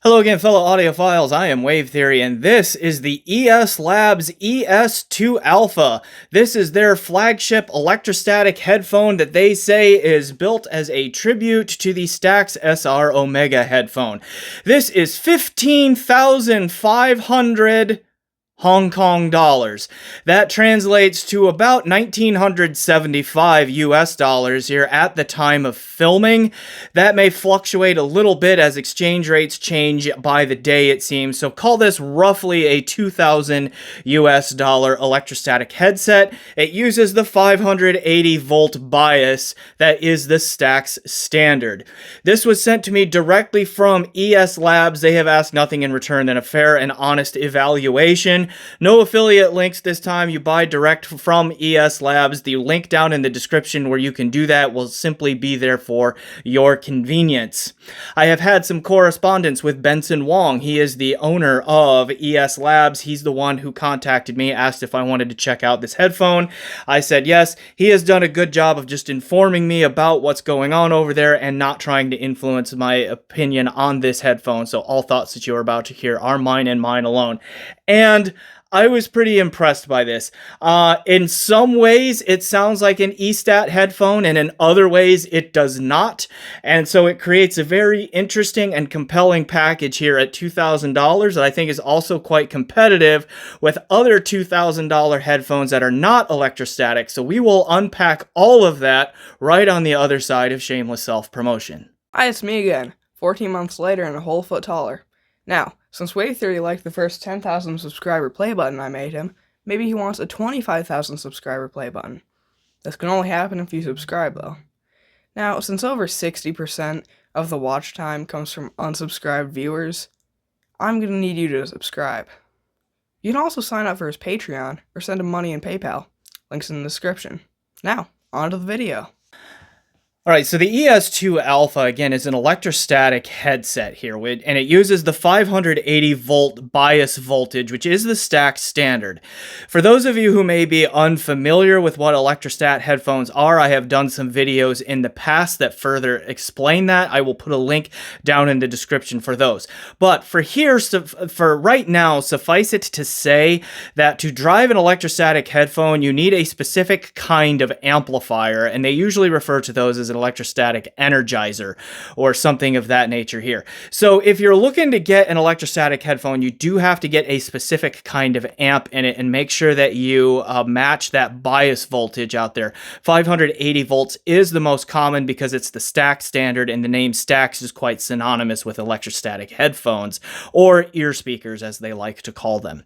Hello again, fellow audiophiles. I am Wave Theory, and this is the ES Labs ES-2α. This is their flagship electrostatic headphone that they say is built as a tribute to the Stax SR Omega headphone. This is 15,500 Hong Kong dollars. That translates to about 1,975 US dollars here at the time of filming. That may fluctuate a little bit as exchange rates change by the day, it seems. So call this roughly a 2,000 US dollar electrostatic headset. It uses the 580 volt bias that is the Stax standard. This was sent to me directly from ES Labs. They have asked nothing in return than a fair and honest evaluation. No affiliate links this time. You buy direct from ES Labs. The link down in the description where you can do that will simply be there for your convenience. I have had some correspondence with Benson Wong. He is the owner of ES Labs. He's the one who contacted me, asked if I wanted to check out this headphone. I said yes. He has done a good job of just informing me about what's going on over there and not trying to influence my opinion on this headphone. So all thoughts that you're about to hear are mine and mine alone. And I was pretty impressed by this. In some ways, it sounds like an E-Stat headphone, and in other ways, it does not. And so it creates a very interesting and compelling package here at $2,000 that I think is also quite competitive with other $2,000 headphones that are not electrostatic. So we will unpack all of that right on the other side of shameless self-promotion. Hi, it's me again, 14 months later and a whole foot taller. Now, since Wave Theory liked the first 10,000 subscriber play button I made him, maybe he wants a 25,000 subscriber play button. This can only happen if you subscribe, though. Now, since over 60% of the watch time comes from unsubscribed viewers, I'm going to need you to subscribe. You can also sign up for his Patreon or send him money in PayPal. Links in the description. Now, on to the video. Alright, so the ES-2α, again, is an electrostatic headset here, and it uses the 580 volt bias voltage, which is the Stax standard. For those of you who may be unfamiliar with what electrostat headphones are, I have done some videos in the past that further explain that. I will put a link down in the description for those. But for right now, suffice it to say that to drive an electrostatic headphone, you need a specific kind of amplifier, and they usually refer to those as an electrostatic energizer or something of that nature here. So if you're looking to get an electrostatic headphone, you do have to get a specific kind of amp in it and make sure that you match that bias voltage out there. 580 volts is the most common because it's the Stax standard, and the name Stax is quite synonymous with electrostatic headphones, or ear speakers as they like to call them.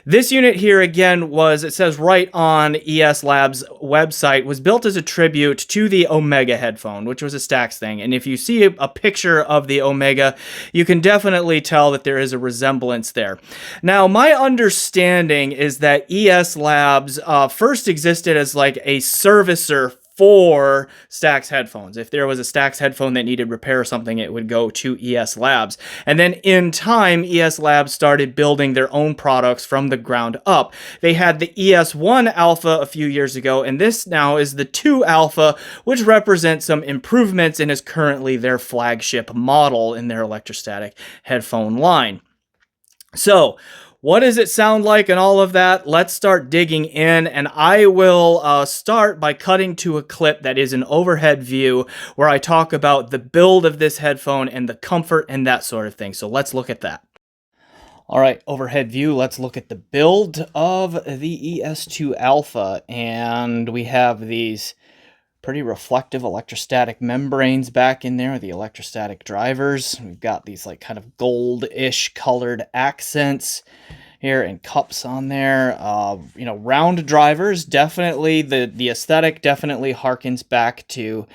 This unit here again it says right on ES Labs website, was built as a tribute to the Omega headphone, which was a Stax thing. And if you see a picture of the Omega, you can definitely tell that there is a resemblance there. Now, my understanding is that ES Labs first existed as like a servicer for Stax headphones. If there was a Stax headphone that needed repair or something, it would go to ES Labs. And then in time, ES Labs started building their own products from the ground up. They had the ES-1α a few years ago, and this now is the 2α, which represents some improvements and is currently their flagship model in their electrostatic headphone line. So, what does it sound like and all of that? Let's start digging in, and I will start by cutting to a clip that is an overhead view where I talk about the build of this headphone and the comfort and that sort of thing. So let's look at that. All right, overhead view, let's look at the build of the ES-2α, and we have these pretty reflective electrostatic membranes back in there, the electrostatic drivers. We've got these like kind of gold-ish colored accents here and cups on there. You know, round drivers, definitely, the aesthetic definitely harkens back to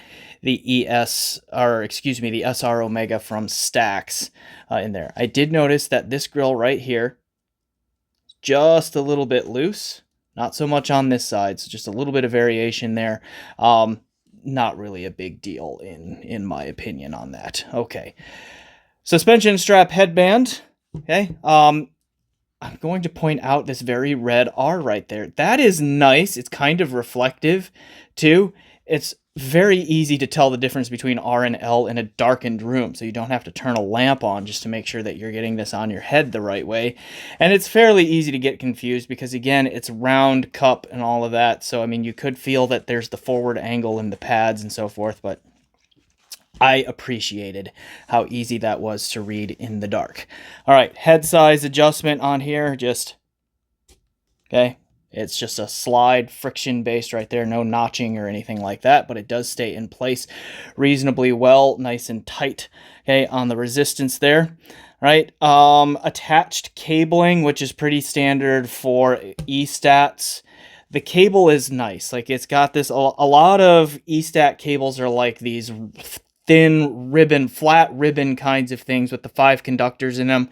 the the SR Omega from Stax in there. I did notice that this grill right here is just a little bit loose. Not so much on this side, so just a little bit of variation there. Not really a big deal in my opinion on that. Okay. Suspension strap headband. Okay. I'm going to point out this very red R right there. That is nice. It's kind of reflective too. It's very easy to tell the difference between R and L in a darkened room, so you don't have to turn a lamp on just to make sure that you're getting this on your head the right way. And it's fairly easy to get confused because, again, it's round cup and all of that, so I mean, you could feel that there's the forward angle in the pads and so forth, but I appreciated how easy that was to read in the dark. All right, head size adjustment on here, just, okay, it's just a slide, friction based right there, no notching or anything like that, but it does stay in place reasonably well, nice and tight, okay, on the resistance there. Right, attached cabling, which is pretty standard for e-stats. The cable is nice, like it's got this, a lot of e-stat cables are like these thin ribbon, flat ribbon kinds of things with the 5 conductors in them.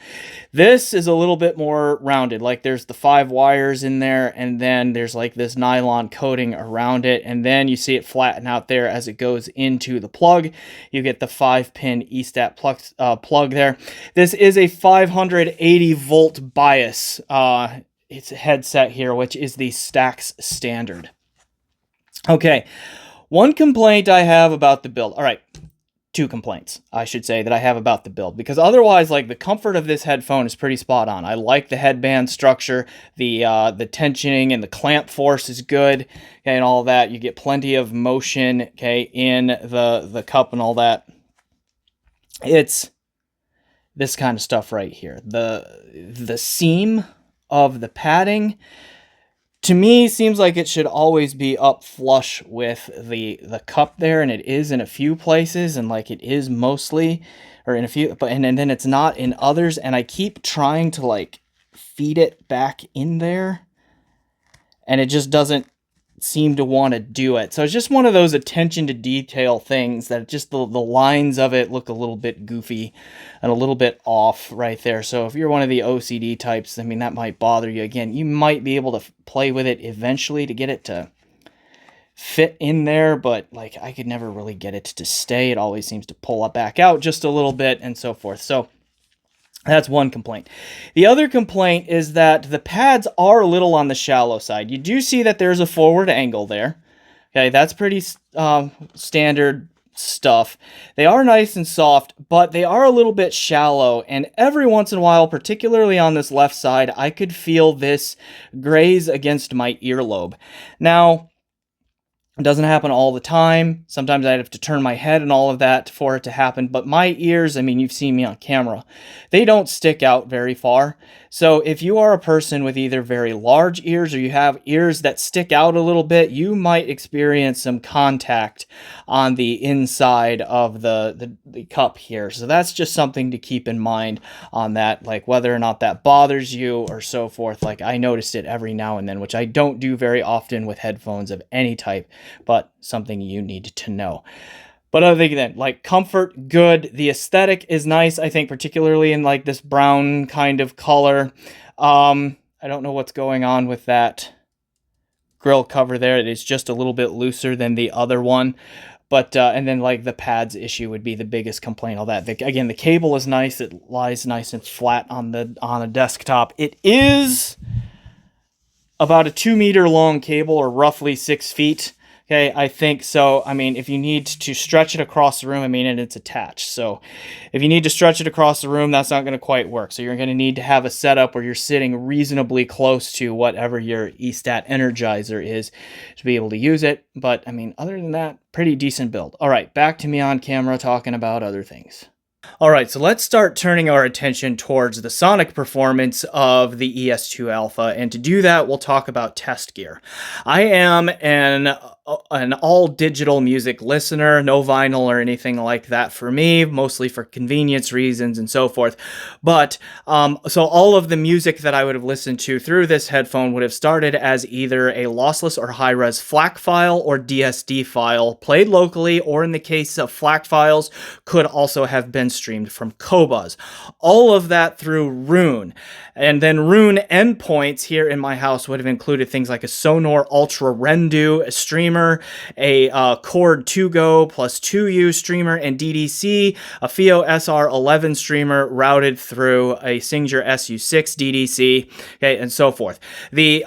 This is a little bit more rounded, like there's the 5 wires in there, and then there's like this nylon coating around it, and then you see it flatten out there as it goes into the plug. You get the 5-pin e-stat plug there. This is a 580 volt bias. It's a headset here, which is the Stax standard. Okay, one complaint I have about the build. All right, 2 complaints, I should say, that I have about the build, because otherwise, like, the comfort of this headphone is pretty spot on. I like the headband structure, the tensioning and the clamp force is good, okay, and all that. You get plenty of motion, okay, in the cup and all that. It's this kind of stuff right here. The seam of the padding, to me, seems like it should always be up flush with the cup there, and it is in a few places, and like it is mostly, or in a few, but and then it's not in others, and I keep trying to like feed it back in there, and it just doesn't seem to want to do it. So it's just one of those attention to detail things that just the lines of it look a little bit goofy and a little bit off right there. So if you're one of the OCD types, I mean, that might bother you. Again, you might be able to play with it eventually to get it to fit in there, but like I could never really get it to stay. It always seems to pull it back out just a little bit and so forth. So that's one complaint. The other complaint is that the pads are a little on the shallow side. You do see that there's a forward angle there. Okay, that's pretty standard stuff. They are nice and soft, but they are a little bit shallow, and every once in a while, particularly on this left side, I could feel this graze against my earlobe. Now, it doesn't happen all the time. Sometimes I'd have to turn my head and all of that for it to happen. But my ears, I mean, you've seen me on camera, they don't stick out very far. So if you are a person with either very large ears or you have ears that stick out a little bit, you might experience some contact on the inside of the cup here. So that's just something to keep in mind on that, like whether or not that bothers you or so forth. Like I noticed it every now and then, which I don't do very often with headphones of any type, but something you need to know. But other than that, like comfort, good. The aesthetic is nice, I think, particularly in like this brown kind of color. I don't know what's going on with that grill cover there. It is just a little bit looser than the other one. But, and then like the pads issue would be the biggest complaint, all that. Again, the cable is nice. It lies nice and flat on a desktop. It is about a 2-meter long cable, or roughly 6 feet. Okay, I think so. I mean, if you need to stretch it across the room, I mean, and it's attached. So if you need to stretch it across the room, that's not going to quite work. So you're going to need to have a setup where you're sitting reasonably close to whatever your e-stat energizer is to be able to use it. But I mean, other than that, pretty decent build. All right, back to me on camera talking about other things. All right, so let's start turning our attention towards the sonic performance of the ES-2α, and to do that, we'll talk about test gear. I am an all-digital music listener, no vinyl or anything like that for me, mostly for convenience reasons and so forth. But, so all of the music that I would have listened to through this headphone would have started as either a lossless or high-res FLAC file or DSD file, played locally, or in the case of FLAC files, could also have been streamed from Qobuz. All of that through Roon. And then Roon endpoints here in my house would have included things like a Sonor Ultra Rendu streamer, a Chord 2Go plus 2U streamer, and DDC, a FIO SR11 streamer routed through a Singer SU6 DDC, okay, and so forth. The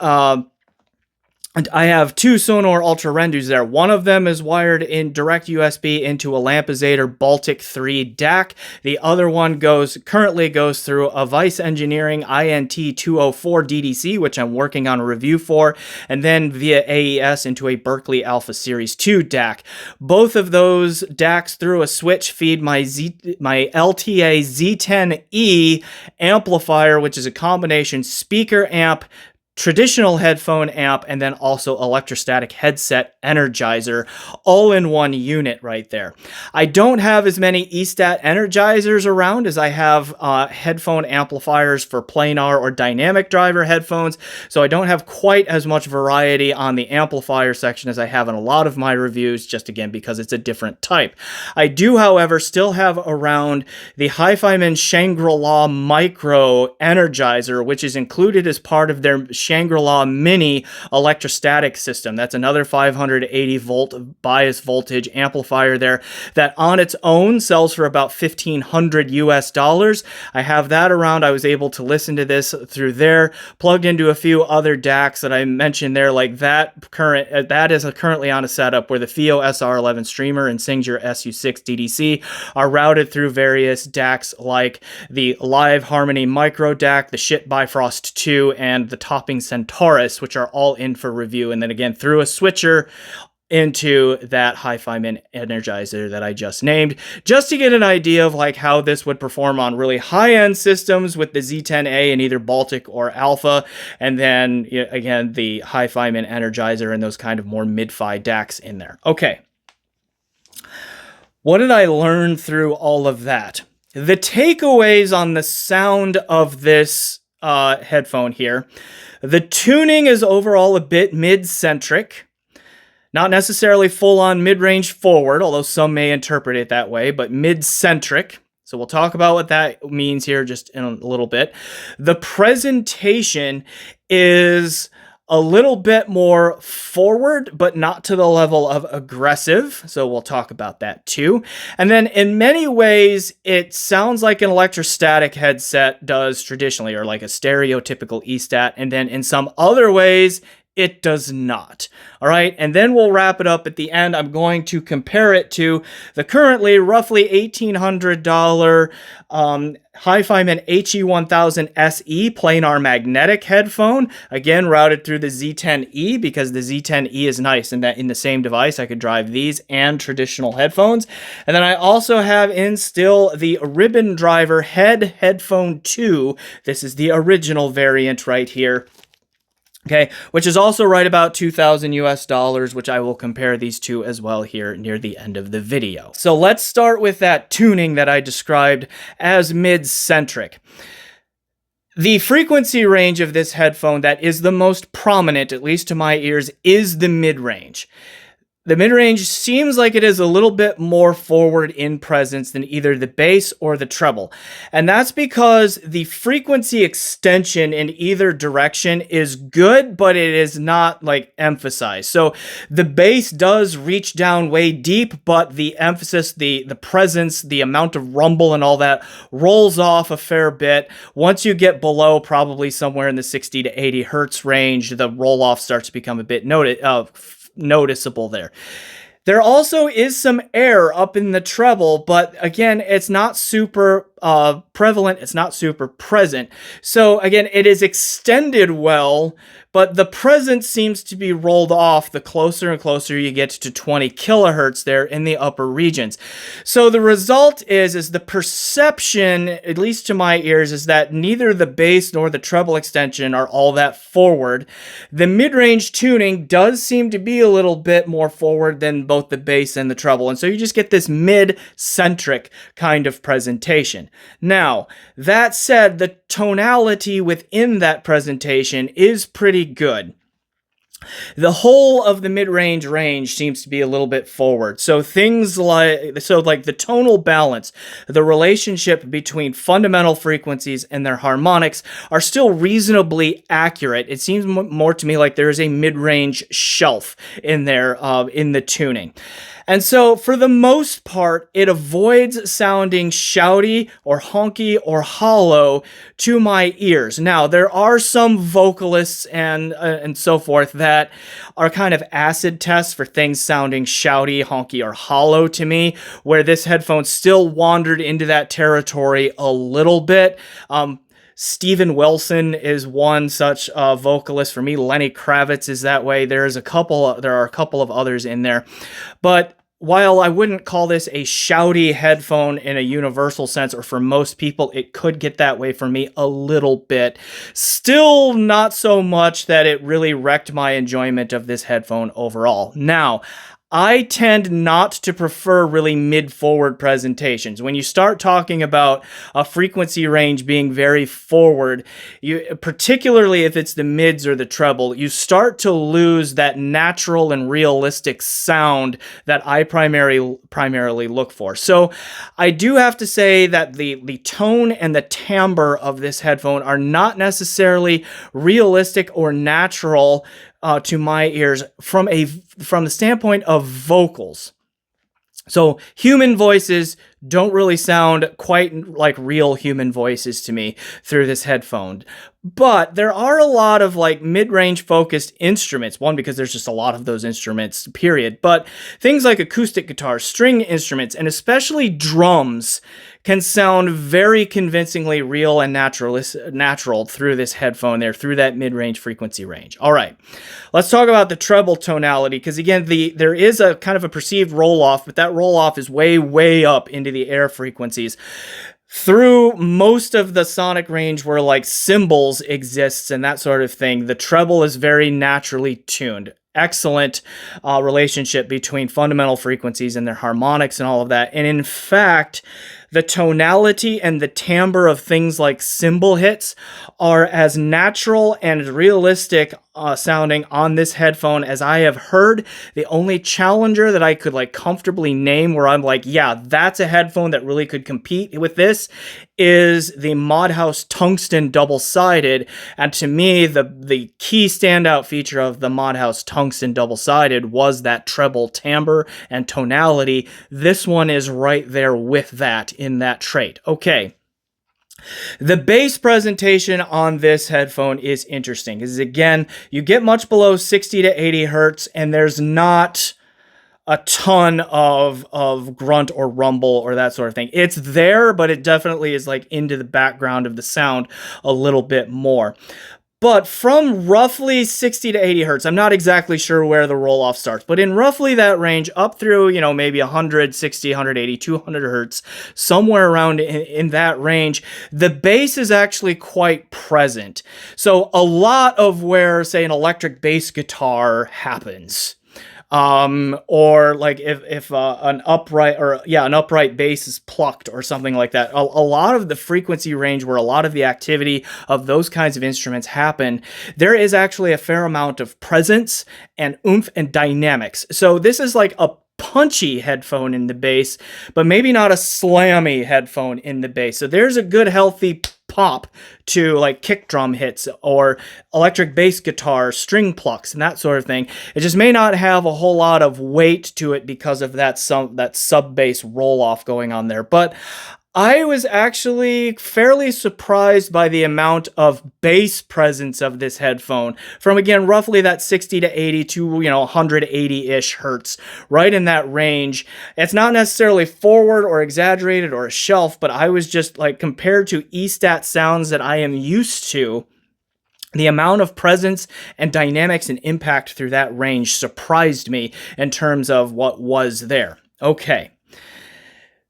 And I have two Sonor Ultra Rendus there. One of them is wired in direct USB into a Lampezator Baltic 3 DAC. The other one currently goes through a Vice Engineering INT204 DDC, which I'm working on a review for, and then via AES into a Berkeley Alpha Series 2 DAC. Both of those DACs through a switch feed my LTA Z10E amplifier, which is a combination speaker amp, traditional headphone amp, and then also electrostatic headset energizer, all in one unit right there. I don't have as many E-stat energizers around as I have headphone amplifiers for planar or dynamic driver headphones, so I don't have quite as much variety on the amplifier section as I have in a lot of my reviews, just again because it's a different type. I do, however, still have around the Hi-Fi-Man Shangri-La Micro Energizer, which is included as part of their Shangri-La Mini electrostatic system. That's another 580 volt bias voltage amplifier there that on its own sells for about $1,500 US. I have that around. I was able to listen to this through there, plugged into a few other DACs that I mentioned there, like that is currently on a setup where the FIO SR11 streamer and Singer SU6 DDC are routed through various DACs like the Live Harmony Micro DAC, the Shit Bifrost 2, and the Topping Centaurus, which are all in for review, and then again through a switcher into that Hi-Fi-Man energizer that I just named, just to get an idea of like how this would perform on really high-end systems with the Z10A in either Baltic or Alpha, and then again the Hi-Fi-Man energizer and those kind of more mid-fi DACs in there. Okay, what did I learn through all of that? The takeaways on the sound of this headphone here. The tuning is overall a bit mid-centric. Not necessarily full-on mid-range forward, although some may interpret it that way, but mid-centric. So we'll talk about what that means here just in a little bit. The presentation is a little bit more forward, but not to the level of aggressive. So we'll talk about that too. And then in many ways, it sounds like an electrostatic headset does traditionally, or like a stereotypical E-stat. And then in some other ways, it does not. All right, and then we'll wrap it up at the end. I'm going to compare it to the currently roughly $1,800 Hi-Fi-Man HE1000 SE planar magnetic headphone, again routed through the Z10E because the Z10E is nice in that in the same device I could drive these and traditional headphones. And then I also have in still the Ribbon Driver Headphone 2. This is the original variant right here. Okay, which is also right about $2,000 US, which I will compare these two as well here near the end of the video. So let's start with that tuning that I described as mid-centric. The frequency range of this headphone that is the most prominent, at least to my ears, is the mid-range. The mid-range seems like it is a little bit more forward in presence than either the bass or the treble. And that's because the frequency extension in either direction is good, but it is not like emphasized. So the bass does reach down way deep, but the emphasis, the presence, the amount of rumble and all that rolls off a fair bit. Once you get below probably somewhere in the 60 to 80 hertz range, the roll-off starts to become a bit noticeable there. There also is some air up in the treble, but again, it's not super prevalent, it's not super present. So again, it is extended well, but the presence seems to be rolled off the closer and closer you get to 20 kilohertz there in the upper regions. So the result is the perception, at least to my ears, is that neither the bass nor the treble extension are all that forward. The mid-range tuning does seem to be a little bit more forward than both the bass and the treble, and so you just get this mid-centric kind of presentation. Now, that said, the tonality within that presentation is pretty good. The whole of the mid-range range seems to be a little bit forward. So things like the tonal balance, the relationship between fundamental frequencies and their harmonics are still reasonably accurate. It seems more to me like there is a mid-range shelf in there in the tuning. And so, for the most part, it avoids sounding shouty or honky or hollow to my ears. Now, there are some vocalists and so forth that that are kind of acid tests for things sounding shouty, honky, or hollow to me, where this headphone still wandered into that territory a little bit. Steven Wilson is one such vocalist for me. Lenny Kravitz is that way. There are a couple of others in there, but while I wouldn't call this a shouty headphone in a universal sense, or for most people, it could get that way for me a little bit. Still not so much that it really wrecked my enjoyment of this headphone overall. Now, I tend not to prefer really mid-forward presentations. When you start talking about a frequency range being very forward, particularly if it's the mids or the treble, you start to lose that natural and realistic sound that I primarily look for. So I do have to say that the tone and the timbre of this headphone are not necessarily realistic or natural to my ears from the standpoint of vocals. So human voices don't really sound quite like real human voices to me through this headphone. But there are a lot of like mid-range focused instruments. One, because there's just a lot of those instruments, period. But things like acoustic guitars, string instruments, and especially drums can sound very convincingly real and natural through this headphone there, through that mid-range frequency range. All right, let's talk about the treble tonality, because again, there is a kind of a perceived roll-off, but that roll-off is way, way up into the air frequencies. Through most of the sonic range where like cymbals exists and that sort of thing, the treble is very naturally tuned. Excellent relationship between fundamental frequencies and their harmonics and all of that. And in fact, the tonality and the timbre of things like cymbal hits are as natural and as realistic sounding on this headphone as I have heard. The only challenger that I could like comfortably name where I'm like, yeah, that's a headphone that really could compete with this is the Modhouse Tungsten double-sided. And to me, the key standout feature of the Modhouse Tungsten double-sided was that treble timbre and tonality. This one is right there with that in that trait. Okay. The bass presentation on this headphone is interesting because, again, you get much below 60 to 80 hertz, and there's not a ton of grunt or rumble or that sort of thing. It's there, but it definitely is like into the background of the sound a little bit more. But from roughly 60 to 80 hertz, I'm not exactly sure where the roll-off starts, but in roughly that range, up through, maybe 160, 180, 200 hertz, somewhere around in that range, the bass is actually quite present. So a lot of where, say, an electric bass guitar happens, or like if an upright bass is plucked or something like that. A lot of the frequency range where a lot of the activity of those kinds of instruments happen, there is actually a fair amount of presence and oomph and dynamics. So this is like a punchy headphone in the bass, but maybe not a slammy headphone in the bass. So there's a good healthy pop to like kick drum hits or electric bass guitar string plucks and that sort of thing. It just may not have a whole lot of weight to it because of that sub bass roll off going on there. But I was actually fairly surprised by the amount of bass presence of this headphone from, again, roughly that 60 to 80 to, 180-ish hertz, right in that range. It's not necessarily forward or exaggerated or a shelf, but I was just like, compared to E-stat sounds that I am used to, the amount of presence and dynamics and impact through that range surprised me in terms of what was there. Okay.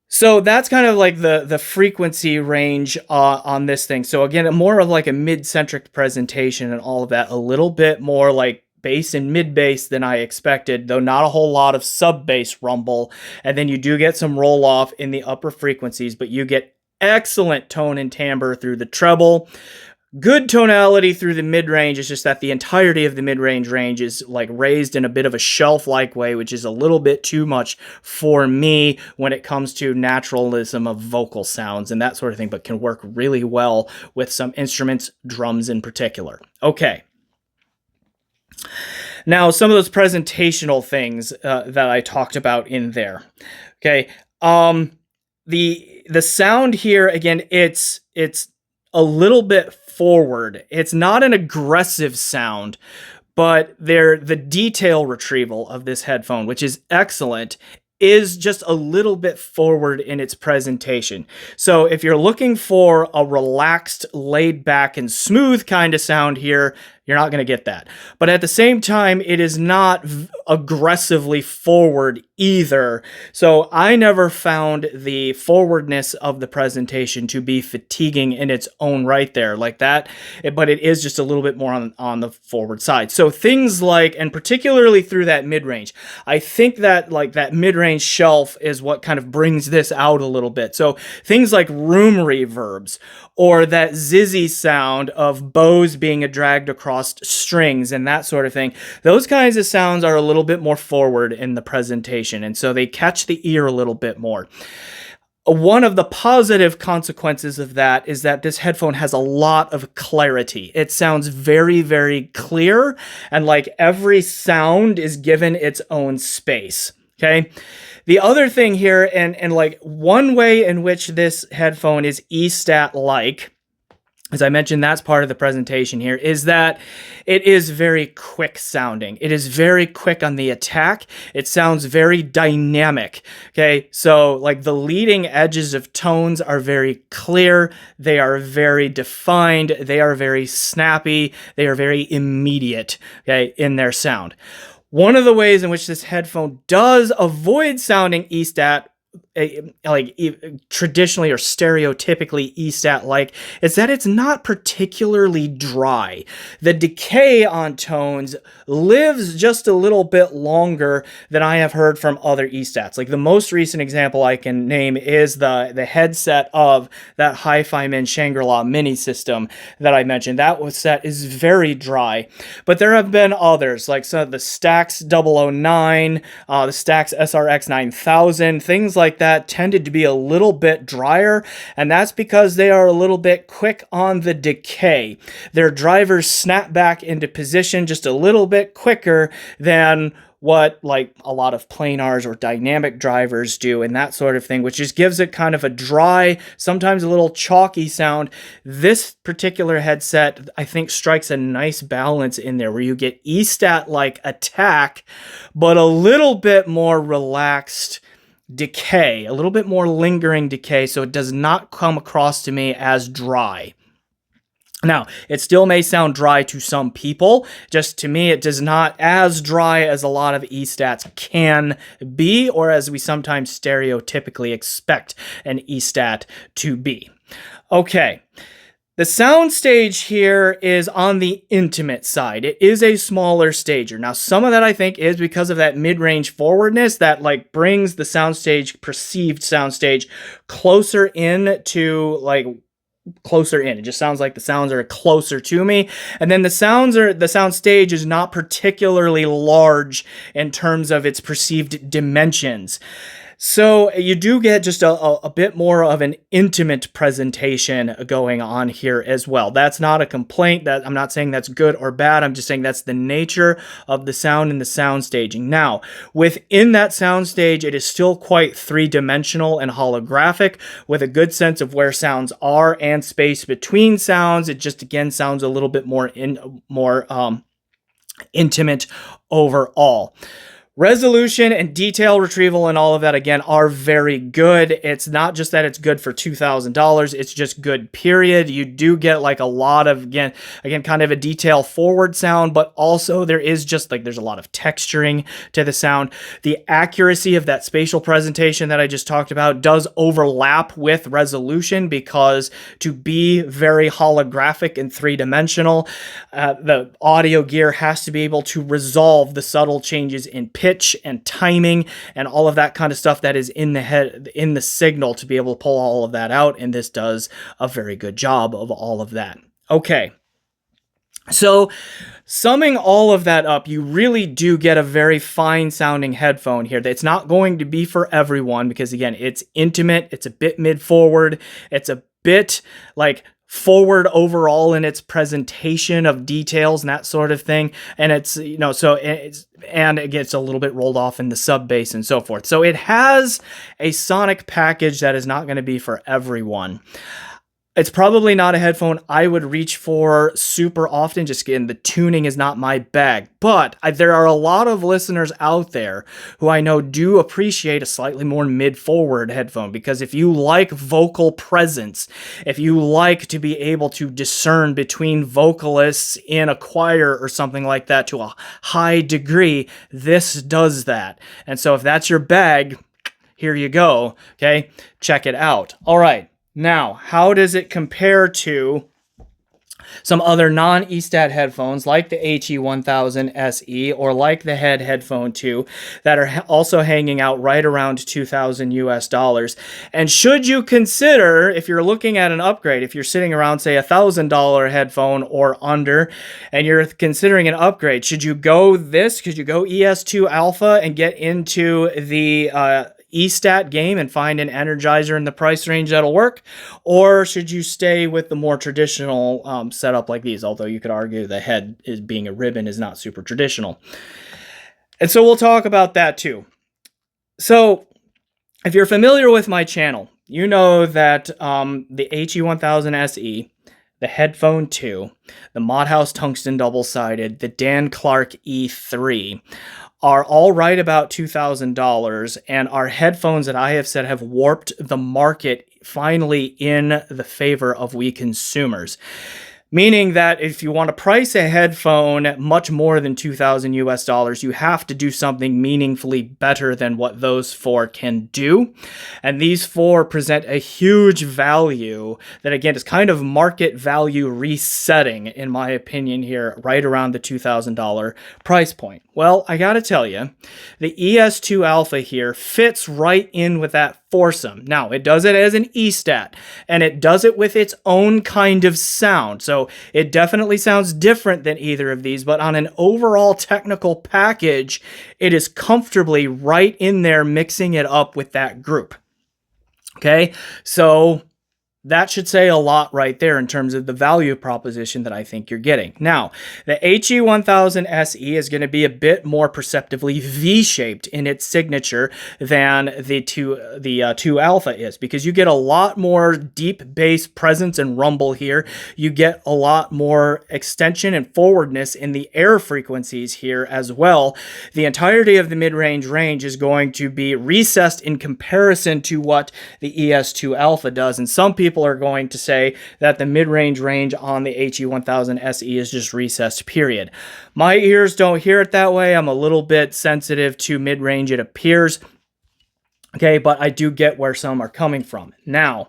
So that's kind of like the frequency range on this thing. So again, more of like a mid-centric presentation and all of that, a little bit more like bass and mid-bass than I expected, though not a whole lot of sub-bass rumble. And then you do get some roll-off in the upper frequencies, but you get excellent tone and timbre through the treble. Good tonality through the mid-range. It's just that the entirety of the mid-range range is like raised in a bit of a shelf-like way, which is a little bit too much for me when it comes to naturalism of vocal sounds and that sort of thing, but can work really well with some instruments, drums in particular. Okay. Now, some of those presentational things that I talked about in there. Okay. The sound here, again, it's a little bit forward. It's not an aggressive sound, but the detail retrieval of this headphone, which is excellent, is just a little bit forward in its presentation. So if you're looking for a relaxed, laid back, and smooth kind of sound here, you're not going to get that. But at the same time, it is not aggressively forward either. So I never found the forwardness of the presentation to be fatiguing in its own right there like that. But it is just a little bit more on the forward side. So things like, and particularly through that mid-range, I think that like that mid-range shelf is what kind of brings this out a little bit. So things like room reverbs, or that zizzy sound of bows being dragged across strings and that sort of thing. Those kinds of sounds are a little bit more forward in the presentation, and so they catch the ear a little bit more. One of the positive consequences of that is that this headphone has a lot of clarity. It sounds very, very clear, and like every sound is given its own space. Okay. The other thing here, and like one way in which this headphone is E-stat-like, as I mentioned, that's part of the presentation here, is that it is very quick sounding. It is very quick on the attack. It sounds very dynamic. Okay, so like the leading edges of tones are very clear. They are very defined. They are very snappy. They are very immediate, okay, in their sound. One of the ways in which this headphone does avoid sounding E-stat, like traditionally or stereotypically E-stat-like, is that it's not particularly dry. The decay on tones lives just a little bit longer than I have heard from other E-stats. Like the most recent example I can name is the headset of that Hi-Fi Man Shangri-La mini system that I mentioned. That set is very dry, but there have been others like some of the Stax 009, the Stax SRX 9000, things like that tended to be a little bit drier, and that's because they are a little bit quick on the decay. Their drivers snap back into position just a little bit quicker than what like a lot of planars or dynamic drivers do and that sort of thing, which just gives it kind of a dry, sometimes a little chalky sound. This particular headset, I think, strikes a nice balance in there where you get E-stat-like attack, but a little bit more relaxed decay, a little bit more lingering decay, so it does not come across to me as dry. Now, it still may sound dry to some people. Just to me, it does not as dry as a lot of E-stats can be, or as we sometimes stereotypically expect an E-stat to be. Okay. The sound stage here is on the intimate side. It is a smaller stager. Now, some of that I think is because of that mid-range forwardness that like brings the soundstage, perceived soundstage, closer in to like closer in. It just sounds like the sounds are closer to me. And then the sound stage is not particularly large in terms of its perceived dimensions. So you do get just a bit more of an intimate presentation going on here as well. That's not a complaint. That I'm not saying that's good or bad. I'm just saying that's the nature of the sound and the sound staging. Now, within that sound stage, it is still quite three-dimensional and holographic with a good sense of where sounds are and space between sounds. It just, again, sounds a little bit more intimate overall. Resolution and detail retrieval and all of that, again, are very good. It's not just that it's good for $2,000. It's just good, period. You do get like a lot of, again, kind of a detail forward sound, but also there is just like, there's a lot of texturing to the sound. The accuracy of that spatial presentation that I just talked about does overlap with resolution because to be very holographic and three-dimensional, the audio gear has to be able to resolve the subtle changes in pitch and timing and all of that kind of stuff that is in the signal to be able to pull all of that out, and this does a very good job of all of that. Okay. So summing all of that up, you really do get a very fine sounding headphone here. It's not going to be for everyone because, again, it's intimate, it's a bit mid-forward, it's a bit like forward overall in its presentation of details and that sort of thing, and it's, you know, so it's, and it gets a little bit rolled off in the sub bass and so forth. So it has a sonic package that is not going to be for everyone. It's probably not a headphone I would reach for super often. Just again, the tuning is not my bag. But there are a lot of listeners out there who I know do appreciate a slightly more mid-forward headphone, because if you like vocal presence, if you like to be able to discern between vocalists in a choir or something like that to a high degree, this does that. And so if that's your bag, here you go. Okay, check it out. All right. Now, how does it compare to some other non-ESTAT headphones like the HE-1000 SE or like the Headphone 2 that are also hanging out right around $2,000 US? And should you consider, if you're looking at an upgrade, if you're sitting around, say, $1,000 headphone or under, and you're considering an upgrade, should you go this? Could you go ES-2α and get into the ESTAT game and find an Energizer in the price range that'll work? Or should you stay with the more traditional setup like these? Although you could argue the head is being a ribbon is not super traditional. And so we'll talk about that too. So if you're familiar with my channel, you know that the HE-1000 SE, the Headphone 2, the Modhouse Tungsten Double-Sided, the Dan Clark E3 are all right about $2,000 and are headphones that I have said have warped the market finally in the favor of we consumers. Meaning that if you want to price a headphone much more than $2,000 US, you have to do something meaningfully better than what those four can do. And these four present a huge value that, again, is kind of market value resetting, in my opinion, here, right around the $2,000 price point. Well, I gotta tell you, the ES-2α here fits right in with that foursome. Now, it does it as an ESTAT, and it does it with its own kind of sound. So it definitely sounds different than either of these, but on an overall technical package, it is comfortably right in there mixing it up with that group. Okay, so that should say a lot right there in terms of the value proposition that I think you're getting. Now, the HE-1000 SE is going to be a bit more perceptibly V-shaped in its signature than the 2α is, because you get a lot more deep bass presence and rumble here. You get a lot more extension and forwardness in the air frequencies here as well. The entirety of the mid-range range is going to be recessed in comparison to what the ES-2α does, and some people are going to say that the mid-range range on the HE-1000 SE is just recessed, period. My ears don't hear it that way. I'm a little bit sensitive to mid-range, it appears. Okay, but I do get where some are coming from. Now,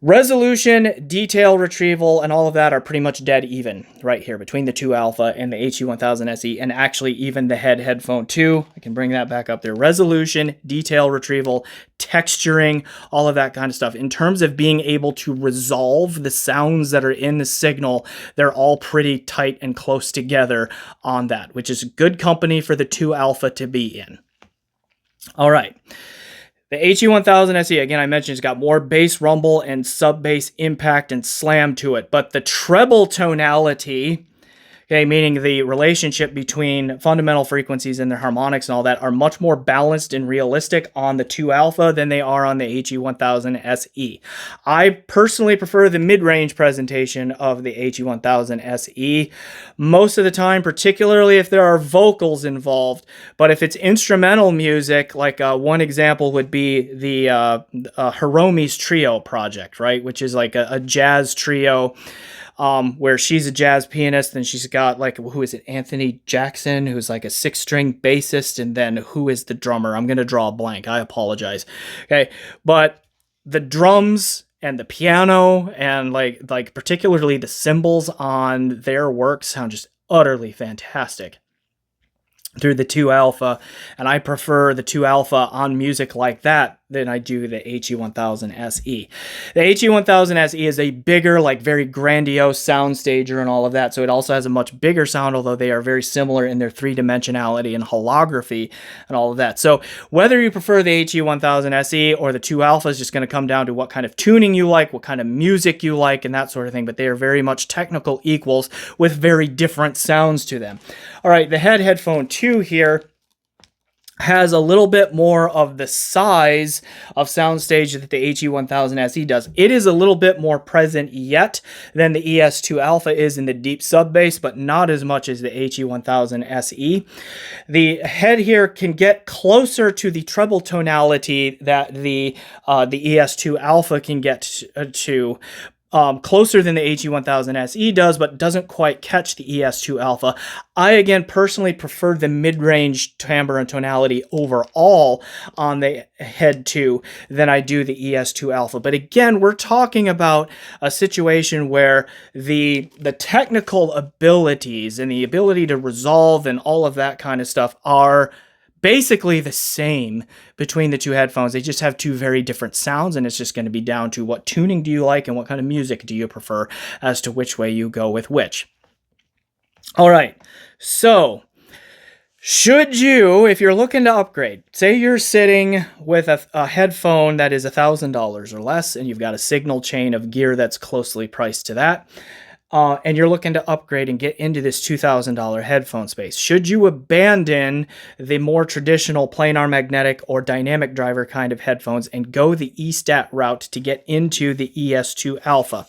resolution, detail retrieval, and all of that are pretty much dead even right here between the 2α and the HE-1000 SE, and actually even the Headphone 2. I can bring that back up there. Resolution, detail retrieval, texturing, all of that kind of stuff. In terms of being able to resolve the sounds that are in the signal, they're all pretty tight and close together on that, which is good company for the 2α to be in. All right. The HE-1000 SE, again, I mentioned, it's got more bass rumble and sub-bass impact and slam to it, but the treble tonality, okay, meaning the relationship between fundamental frequencies and their harmonics and all that, are much more balanced and realistic on the 2α than they are on the HE-1000 SE. I personally prefer the mid-range presentation of the HE-1000 SE most of the time, particularly if there are vocals involved. But if it's instrumental music, like one example would be the Hiromi's Trio project, right, which is like a jazz trio, where she's a jazz pianist, and she's got, like, who is it, Anthony Jackson, who's like a 6-string bassist, and then who is the drummer? I'm gonna draw a blank, I apologize. Okay, but the drums and the piano and like particularly the cymbals on their work sound just utterly fantastic through the 2α, and I prefer the 2α on music like that than I do the HE-1000 SE. The HE-1000 SE is a bigger, like, very grandiose sound stager and all of that, so it also has a much bigger sound, although they are very similar in their three-dimensionality and holography and all of that. So whether you prefer the HE-1000 SE or the 2α is just going to come down to what kind of tuning you like, what kind of music you like, and that sort of thing, but they are very much technical equals with very different sounds to them. All right, the Headphone 2 here has a little bit more of the size of soundstage that the HE-1000 SE does. It is a little bit more present yet than the ES-2 Alpha is in the deep sub bass, but not as much as the HE-1000 SE. The head here can get closer to the treble tonality that the ES-2 Alpha can get to. Closer than the HE-1000 SE does, but doesn't quite catch the ES-2 Alpha. I, again, personally prefer the mid-range timbre and tonality overall on the Head 2 than I do the ES-2 Alpha. But again, we're talking about a situation where the technical abilities and the ability to resolve and all of that kind of stuff are basically the same between the two headphones. They just have two very different sounds, and it's just going to be down to what tuning do you like and what kind of music do you prefer as to which way you go with which. All right, so should you, if you're looking to upgrade, say you're sitting with a headphone that is $1,000 or less, and you've got a signal chain of gear that's closely priced to that, and you're looking to upgrade and get into this $2,000 headphone space. Should you abandon the more traditional planar magnetic or dynamic driver kind of headphones and go the E-stat route to get into the ES-2 Alpha?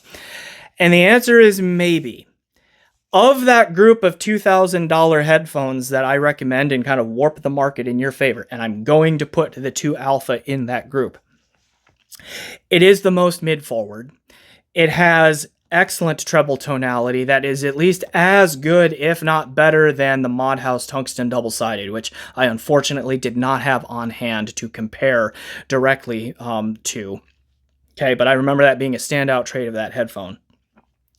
And the answer is maybe. Of that group of $2,000 headphones that I recommend and kind of warp the market in your favor, and I'm going to put the 2 Alpha in that group, it is the most mid-forward. It has excellent treble tonality that is at least as good, if not better, than the Modhouse Tungsten double-sided, which I unfortunately did not have on hand to compare directly to. Okay, but I remember that being a standout trait of that headphone.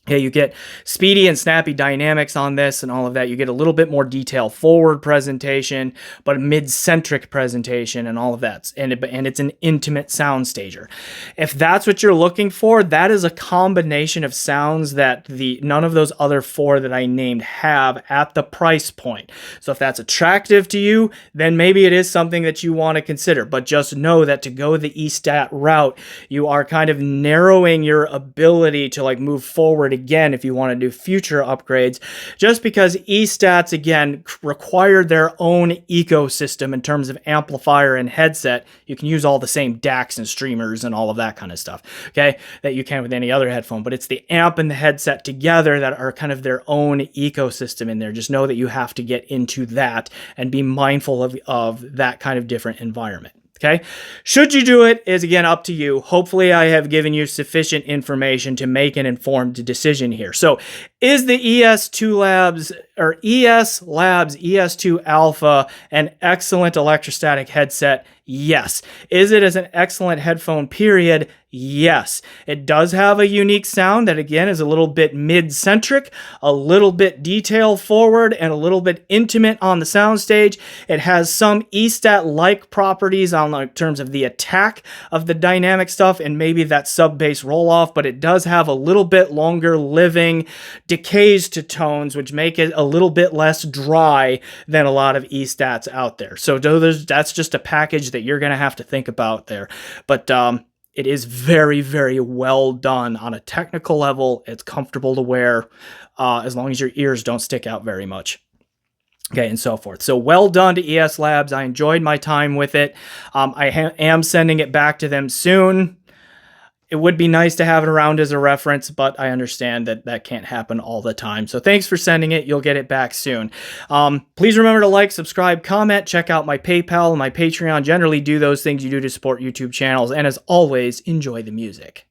Yeah, you get speedy and snappy dynamics on this and all of that. You get a little bit more detailed forward presentation, but a mid-centric presentation and all of that. And it's an intimate sound stager. If that's what you're looking for, that is a combination of sounds that none of those other 4 that I named have at the price point. So if that's attractive to you, then maybe it is something that you want to consider. But just know that to go the E-stat route, you are kind of narrowing your ability to like move forward again if you want to do future upgrades, just because E-stats again require their own ecosystem in terms of amplifier and headset. You can use all the same DACs and streamers and all of that kind of stuff, okay, that you can with any other headphone, but it's the amp and the headset together that are kind of their own ecosystem in there. Just know that you have to get into that and be mindful of that kind of different environment. Okay, should you do it is again up to you. Hopefully I have given you sufficient information to make an informed decision here. So is the ES2 Labs or ES Labs ES2 Alpha an excellent electrostatic headset? Yes. Is it as an excellent headphone period? Yes. It does have a unique sound that again is a little bit mid-centric, a little bit detail forward, and a little bit intimate on the soundstage. It has some E-stat-like properties on like terms of the attack of the dynamic stuff and maybe that sub-bass roll-off, but it does have a little bit longer living decays to tones, which make it a little bit less dry than a lot of E-stats out there. So that's just a package that you're going to have to think about there. But it is very, very well done on a technical level. It's comfortable to wear as long as your ears don't stick out very much. Okay, and so forth. So well done to ES Labs. I enjoyed my time with it. I am sending it back to them soon. It would be nice to have it around as a reference, but I understand that that can't happen all the time. So thanks for sending it. You'll get it back soon. Please remember to like, subscribe, comment, check out my PayPal and my Patreon. Generally do those things you do to support YouTube channels. And as always, enjoy the music.